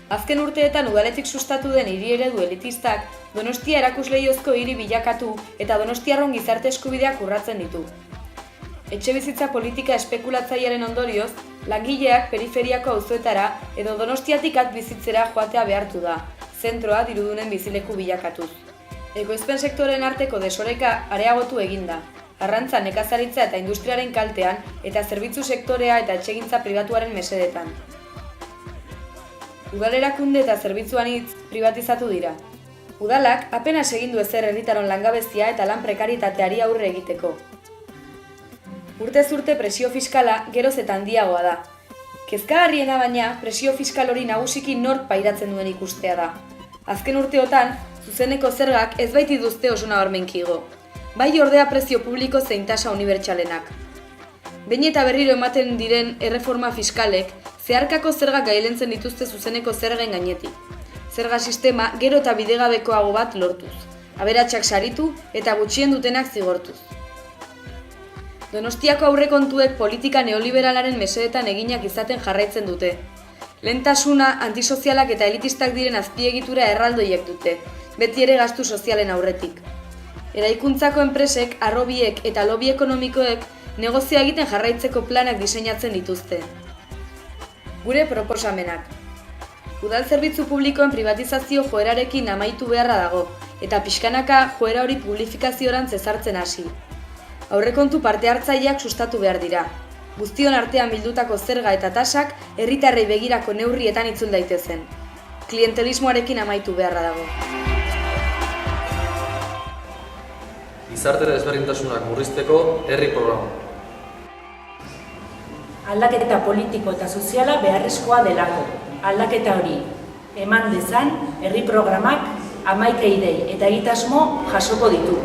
Azken urteetan udaletik sustatu den hiri eredu elitistak Donostia erakusleiozko hiri bilakatu eta donostiarron gizarte eskubideak urratzen ditu. Etxebizitza politika espekulatzailearen ondorioz, langileak periferiako auzoetara edo Donostiatik at bizitzera joatea behartu da, zentroa dirudunen bizileku bilakatuz. Ekoizpen sektoren arteko desoreka areagotu eginda, arrantza, nekazaritza eta industriaren kaltean eta zerbitzu sektorea eta etxegintza pribatuaren mesedetan. Udalerakunde eta zerbitzu anitz pribatizatu dira. Udalak apenas egin du ezer herritarron langabezia eta lan prekaritateari aurre egiteko. Urtez urte presio fiskala geroz eta handiagoa da. Kezkagarriena baina presio fiskal hori nagusiki nork pairatzen duen ikustea da. Azken urteotan, zuzeneko zergak ez baitituzte oso nabarmenki igo. Bai ordea prezio publiko zein tasa unibertsalenak. Behin eta berriro ematen diren erreforma fiskalek, zeharkako zergak gailentzen dituzte zuzeneko zergen gainetik. Zerga sistema gero eta bidegabekoago bat lortuz, aberatsak saritu eta gutxien dutenak zigortuz. Donostiako aurrekontuek politika neoliberalaren mesedetan eginak izaten jarraitzen dute. Lehentasuna antisozialak eta elitistak diren azpiegitura erraldoiek dute, beti ere gastu sozialen aurretik. Eraikuntzako enpresek, harrobiek eta lobby ekonomikoek negozioa egiten jarraitzeko planak diseinatzen dituzte. Gure proposamenak. Udal zerbitzu publikoen privatizazio joerarekin amaitu beharra dago, eta pixkanaka joera hori publifikazioran ezartzen hasi. Aurrekontu parte hartzaileak sustatu behar dira. Guztion artean bildutako zerga eta tasak herritarrei begirako neurrietan itzul daitezen. Klientelismoarekin amaitu beharra dago. Gizarte desberdintasunak murrizteko herri programa. Aldaketa politiko eta soziala beharrezkoa delako. Aldaketa hori eman dezan herri programak 11 idei eta egitasmo jasoko ditu.